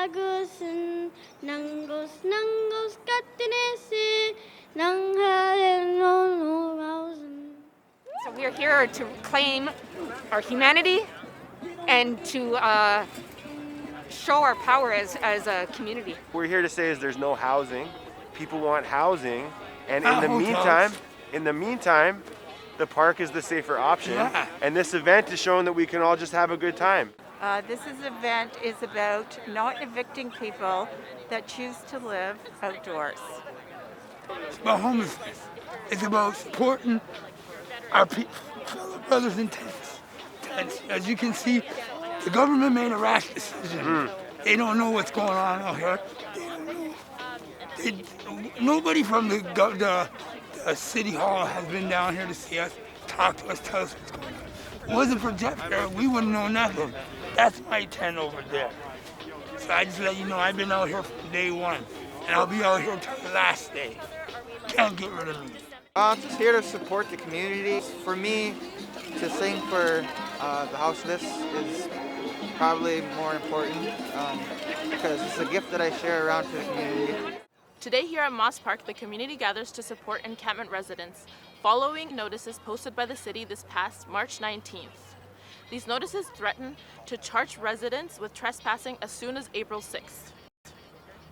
Agusin Nangos Nangos Katinese Nanghalenonausen. So we are here to claim our humanity and to show our power as a community. What we're here to say is there's no housing. People want housing, and in the meantime, the park is the safer option. Yeah. And this event is showing that we can all just have a good time. Event is about not evicting people that choose to live outdoors. It's about homelessness. It's about supporting our fellow brothers in tents. As you can see, the government made a rash decision. They don't know what's going on out here. They don't know. Nobody from the city hall has been down here to see us, talk to us, tell us what's going on. If it wasn't for Jeff here, we wouldn't know nothing. That's my tent over there. So I just let you know I've been out here from day one, and I'll be out here till the last day. Can't get rid of me. Just here to support the community. For me, to sing for the house list is probably more important because it's a gift that I share around to the community. Today here at Moss Park, the community gathers to support encampment residents, following notices posted by the city this past March 19th. These notices threaten to charge residents with trespassing as soon as April 6th.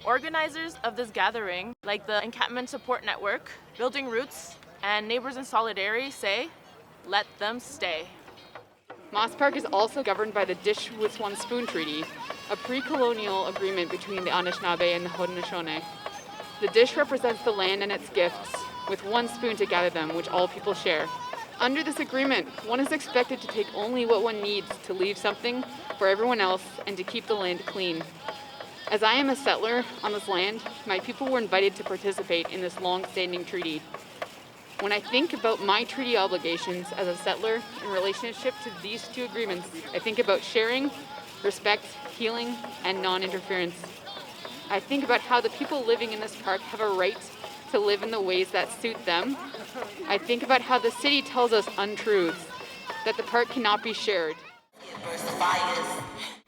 Organizers of this gathering, like the Encampment Support Network, Building Roots, and Neighbors in Solidarity say, let them stay. Moss Park is also governed by the Dish with One Spoon Treaty, a pre-colonial agreement between the Anishinaabe and the Haudenosaunee. The dish represents the land and its gifts, with one spoon to gather them, which all people share. Under this agreement, one is expected to take only what one needs to leave something for everyone else and to keep the land clean. As I am a settler on this land, my people were invited to participate in this long-standing treaty. When I think about my treaty obligations as a settler in relationship to these two agreements, I think about sharing, respect, healing, and non-interference. I think about how the people living in this park have a right to live in the ways that suit them. I think about how the city tells us untruths, that the park cannot be shared.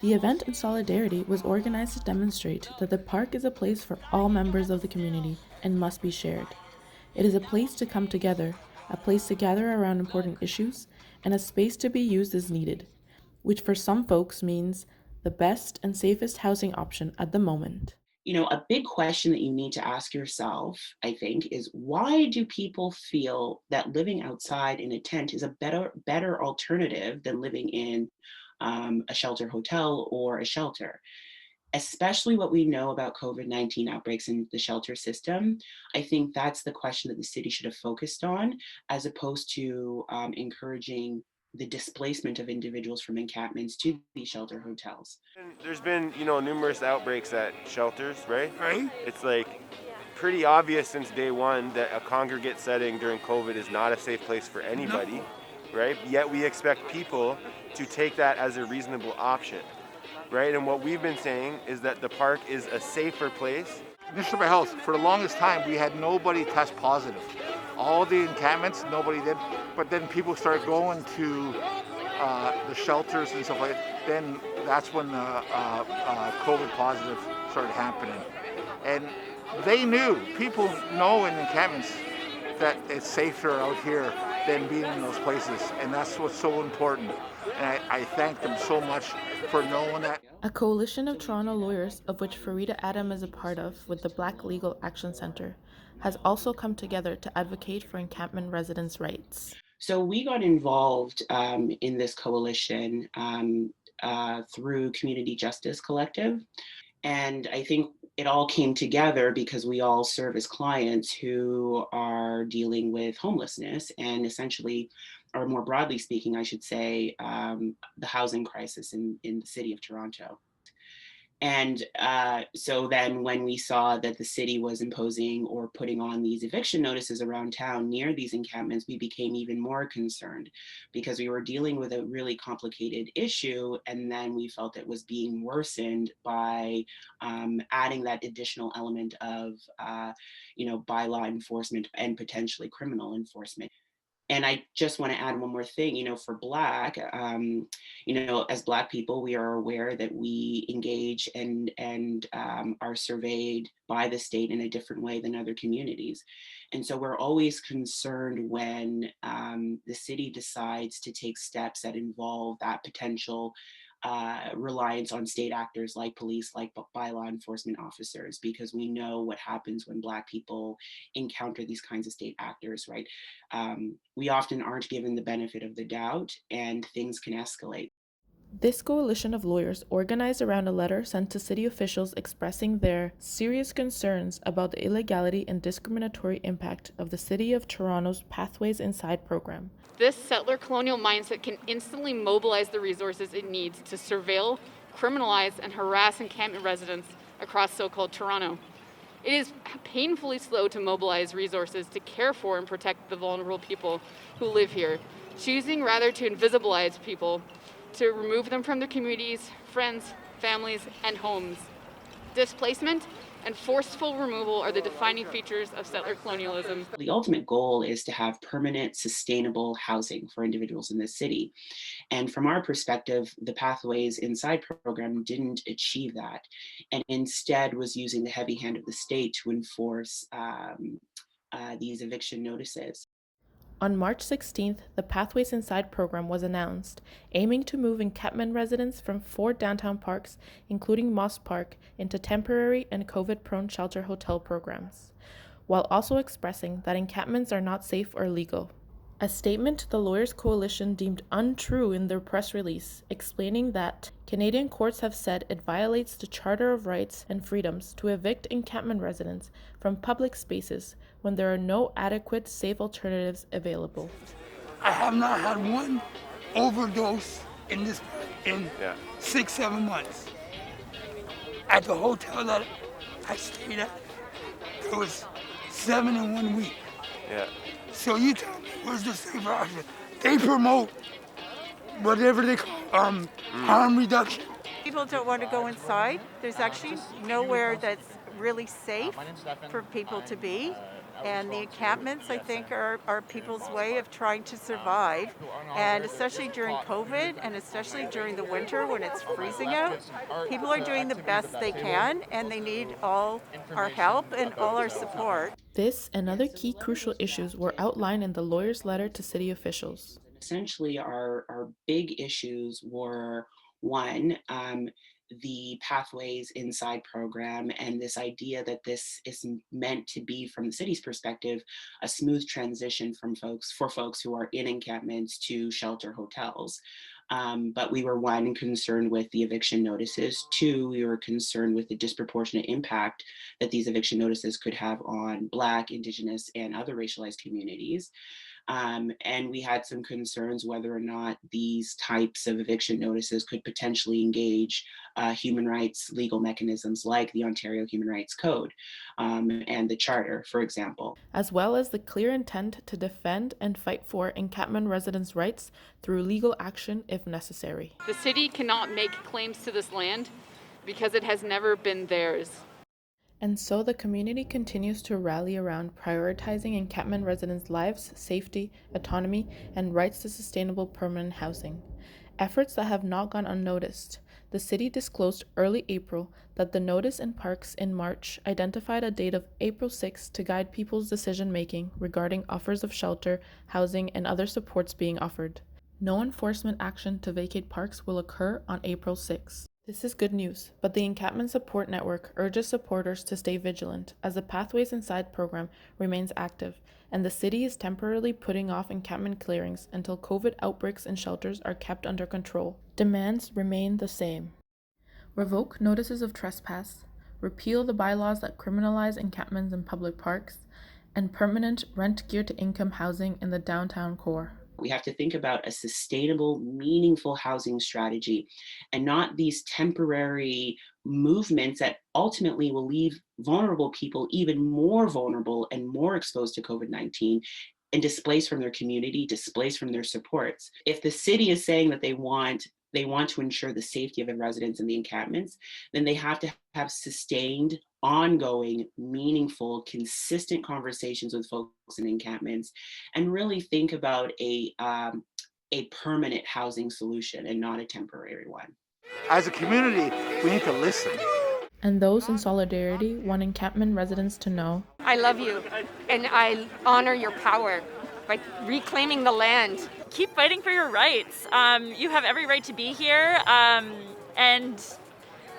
The event in solidarity was organized to demonstrate that the park is a place for all members of the community and must be shared. It is a place to come together, a place to gather around important issues, and a space to be used as needed, which for some folks means the best and safest housing option at the moment. You know, a big question that you need to ask yourself, I think, is why do people feel that living outside in a tent is a better alternative than living in a shelter hotel or a shelter? Especially what we know about COVID-19 outbreaks in the shelter system, I think that's the question that the city should have focused on, as opposed to encouraging the displacement of individuals from encampments to these shelter hotels. There's been, numerous outbreaks at shelters, right? Right? It's like pretty obvious since day one that a congregate setting during COVID is not a safe place for anybody, right? Yet we expect people to take that as a reasonable option, right? And what we've been saying is that the park is a safer place. Ministry of Health, for the longest time, we had nobody test positive. All the encampments, nobody did. But then people started going to the shelters and stuff like that. Then that's when the COVID positive started happening. And they knew, people know in encampments that it's safer out here than being in those places. And that's what's so important. And I thank them so much for knowing that. A coalition of Toronto lawyers, of which Farida Adam is a part of with the Black Legal Action Centre, has also come together to advocate for encampment residents' rights. So we got involved in this coalition through Community Justice Collective. And I think it all came together because we all serve as clients who are dealing with homelessness and essentially, or more broadly speaking, I should say, the housing crisis in the city of Toronto. And so then when we saw that the city was imposing or putting on these eviction notices around town near these encampments, we became even more concerned because we were dealing with a really complicated issue. And then we felt it was being worsened by adding that additional element of, bylaw enforcement and potentially criminal enforcement. And I just want to add one more thing, for Black, as Black people, we are aware that we engage and are surveyed by the state in a different way than other communities. And so we're always concerned when the city decides to take steps that involve that potential reliance on state actors like police, like by law enforcement officers, because we know what happens when Black people encounter these kinds of state actors, right? We often aren't given the benefit of the doubt and things can escalate. This coalition of lawyers organized around a letter sent to city officials expressing their serious concerns about the illegality and discriminatory impact of the City of Toronto's Pathways Inside program. This settler colonial mindset can instantly mobilize the resources it needs to surveil, criminalize, and harass encampment residents across so-called Toronto. It is painfully slow to mobilize resources to care for and protect the vulnerable people who live here, choosing rather to invisibilize people, to remove them from their communities, friends, families, and homes. Displacement and forceful removal are the defining features of settler colonialism. The ultimate goal is to have permanent, sustainable housing for individuals in the city. And from our perspective, the Pathways Inside program didn't achieve that, and instead was using the heavy hand of the state to enforce these eviction notices. On March 16th, the Pathways Inside program was announced, aiming to move encampment residents from 4 downtown parks, including Moss Park, into temporary and COVID-prone shelter hotel programs, while also expressing that encampments are not safe or legal. A statement the Lawyers Coalition deemed untrue in their press release, explaining that Canadian courts have said it violates the Charter of Rights and Freedoms to evict encampment residents from public spaces when there are no adequate, safe alternatives available. I have not had one overdose in 6-7 months. At the hotel that I stayed at, there was 7 in 1 week. Yeah. So you tell me, where's the safer option? They promote whatever they call harm reduction. People don't want to go inside. There's actually nowhere that's really safe for people to be. And the encampments, I think, are people's way of trying to survive. And especially during COVID, and especially during the winter when it's freezing out, people are doing the best they can, and they need all our help and all our support. This and other key crucial issues were outlined in the lawyer's letter to city officials. Essentially, our big issues were, one, the Pathways Inside program and this idea that this is meant to be, from the city's perspective, a smooth transition for folks who are in encampments to shelter hotels. But we were, one, concerned with the eviction notices. Two, we were concerned with the disproportionate impact that these eviction notices could have on Black, Indigenous, and other racialized communities. And we had some concerns whether or not these types of eviction notices could potentially engage human rights legal mechanisms like the Ontario Human Rights Code and the Charter, for example. As well as the clear intent to defend and fight for encampment residents' rights through legal action if necessary. The city cannot make claims to this land because it has never been theirs. And so the community continues to rally around prioritizing encampment residents' lives, safety, autonomy, and rights to sustainable permanent housing. Efforts that have not gone unnoticed. The city disclosed early April that the notice in parks in March identified a date of April 6 to guide people's decision-making regarding offers of shelter, housing, and other supports being offered. No enforcement action to vacate parks will occur on April 6. This is good news, but the Encampment Support Network urges supporters to stay vigilant as the Pathways Inside program remains active, and the city is temporarily putting off encampment clearings until COVID outbreaks in shelters are kept under control. Demands remain the same. Revoke notices of trespass, repeal the bylaws that criminalize encampments in public parks, and permanent rent-geared-to-income housing in the downtown core. We have to think about a sustainable, meaningful housing strategy and not these temporary movements that ultimately will leave vulnerable people even more vulnerable and more exposed to COVID-19 and displaced from their community, displaced from their supports. If the city is saying that they want to ensure the safety of the residents in the encampments, then they have to have sustained, ongoing, meaningful, consistent conversations with folks in encampments, and really think about a permanent housing solution and not a temporary one. As a community, we need to listen. And those in solidarity want encampment residents to know, I love you, and I honor your power by reclaiming the land. Keep fighting for your rights. You have every right to be here, and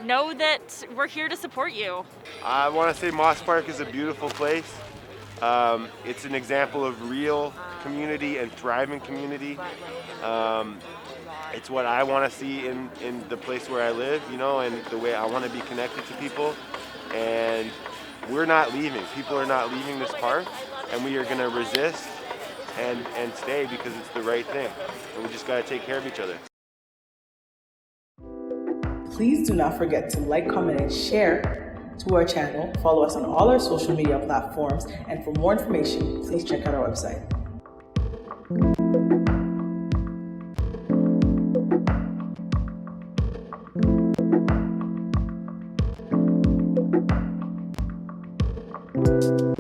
know that we're here to support you. I want to say Moss Park is a beautiful place. It's an example of real community and thriving community. It's what I want to see in the place where I live, you know, and the way I want to be connected to people. And we're not leaving. People are not leaving this park, and we are going to resist and stay because it's the right thing. And we just got to take care of each other. Please do not forget to like, comment, and share to our channel. Follow us on all our social media platforms. And for more information, please check out our website. Thank you.